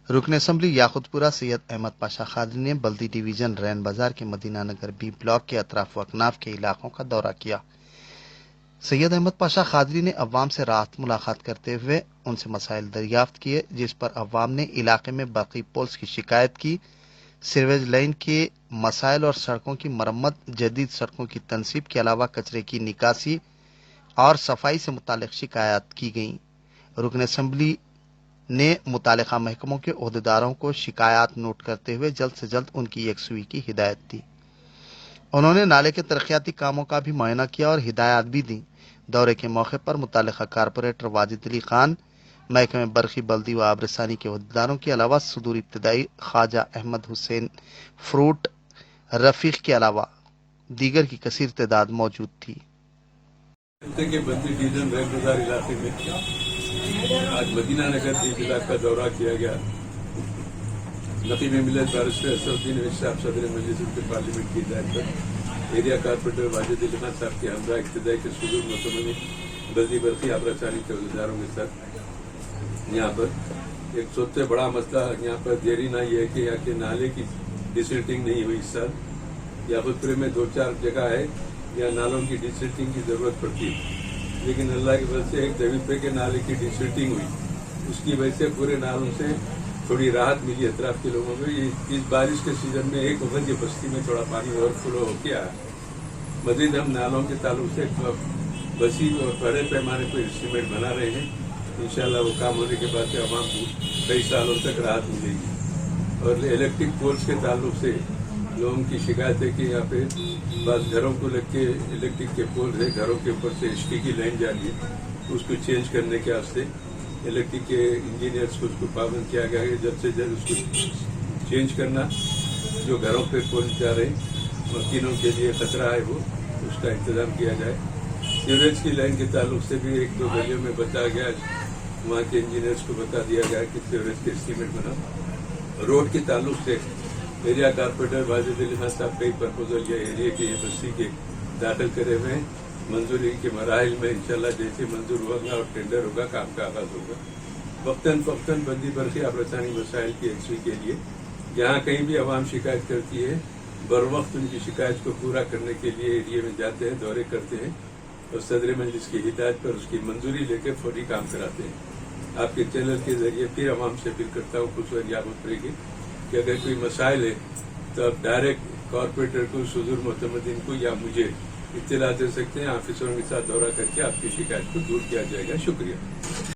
رکن اسمبلی یاقوتپورہ سید احمد پاشا قادری نے بلدی ڈویژن رین بازار کے مدینہ نگر بی بلاک کے اطراف و اکناف کے علاقوں کا دورہ کیا۔ سید احمد پاشا قادری نے عوام سے رات ملاقات کرتے ہوئے ان سے مسائل دریافت کیے، جس پر عوام نے علاقے میں برقی پولز کی شکایت کی، سیوریج لائن کے مسائل اور سڑکوں کی مرمت، جدید سڑکوں کی تنصیب کے علاوہ کچرے کی نکاسی اور صفائی سے متعلق شکایات کی گئیں۔ رکن اسمبلی نے متعلقہ محکموں کے عہدیداروں کو شکایات نوٹ کرتے ہوئے جلد سے جلد ان کی یکسوئی کی ہدایت دی۔ انہوں نے نالے کے ترقیاتی کاموں کا بھی معائنہ کیا اور ہدایات بھی دیں۔ دورے کے موقع پر متعلقہ کارپوریٹر واجد علی خان، محکمہ برقی، بلدی و آبرسانی کے عہدیداروں کے علاوہ صدور ابتدائی خواجہ احمد حسین فروٹ رفیق کے علاوہ دیگر کی کثیر تعداد موجود تھی۔ کے بلدی ڈویژن رین بازار علاقے میں آج مدینہ نگر بی بلاک کا دورہ کیا گیا۔ نقیب ملت بارسٹر اسدالدین اویسی صاحب صدر مجلس پارلیمنٹ کی ہدایت پر ایریا کارپوریٹر واجد علی خان صاحب کے ہمراہ ابتدائی کے صدور محتمل بلدی برقی آبرسانی کے عہدیداروں کے ساتھ یہاں پر ایک سب سے بڑا مسئلہ یہاں پر دیرینہ یہ ہے کہ یہاں کے نالے کی ڈیسلٹنگ نہیں ہوئی اس سال۔ یاقوتپورے میں 2-4 جگہ ہے یا نالوں کی ڈیسلٹنگ کی ضرورت پڑتی ہے، لیکن اللہ کی وجہ سے ایک دویپے کے نالے کی ڈیسلٹنگ ہوئی، اس کی وجہ سے پورے نالوں سے تھوڑی راحت ملی اطراف کے لوگوں کو۔ اس بارش کے سیزن میں ایک وقت یہ بستی میں تھوڑا پانی اور فلو ہو کے آیا۔ مزید ہم نالوں کے تعلق سے وسیع اور بڑے پیمانے پر اسٹیمیٹ بنا رہے ہیں۔ انشاءاللہ وہ کام ہونے کے بعد عوام کو کئی سالوں تک راحت ملے گی۔ اور الیکٹرک پولز کے تعلق سے لوگوں کی شکایت ہے کہ یہاں پہ بعض گھروں کو لگ کے الیکٹرک کے پول ہے، گھروں کے اوپر سے اسٹی کی لائن جا رہی ہے، اس کو چینج کرنے کے واسطے الیکٹرک کے انجینئرس کو اس کو پابند کیا گیا ہے جلد سے جلد اس کو چینج کرنا۔ جو گھروں پہ پول جا رہے ہیں مکینوں کے لیے خطرہ ہے وہ اس کا انتظام کیا جائے۔ سیوریج کی لائن کے تعلق سے بھی 1-2 گلیوں میں بتایا گیا، وہاں کے انجینئرس کو بتا دیا گیا کہ سیوریج کے اسٹیمیٹ بنا۔ روڈ کے تعلق سے ایریا کارپوریٹر واجد علی خان صاحب کئی پرپوزل یا ایریا کے بستی کے داخل کرے ہوئے ہیں۔ منظوری کے مراحل میں انشاءاللہ جیسے منظور ہوگا اور ٹینڈر ہوگا کام کا آغاز ہوگا۔ وقتاً فوقتاً بلدی برقی آبرسانی مسائل کی یکسوئی کے لیے جہاں کہیں بھی عوام شکایت کرتی ہے، بروقت ان کی شکایت کو پورا کرنے کے لیے ایریا میں جاتے ہیں، دورے کرتے ہیں اور صدر مجلس کی ہدایت پر اس کی منظوری لے کے فوری کام کراتے ہیں۔ آپ کے چینل کے ذریعے پھر عوام سے اپیل کرتا ہوں خصوصاً یاقوتپورے کی کہ اگر کوئی مسائل ہے تو آپ ڈائریکٹ کارپوریٹر کو، صدور معتمدین کو یا مجھے اطلاع دے سکتے ہیں۔ آفیسروں کے ساتھ دورہ کر کے آپ کی شکایت کو دور کیا جائے گا۔ شکریہ۔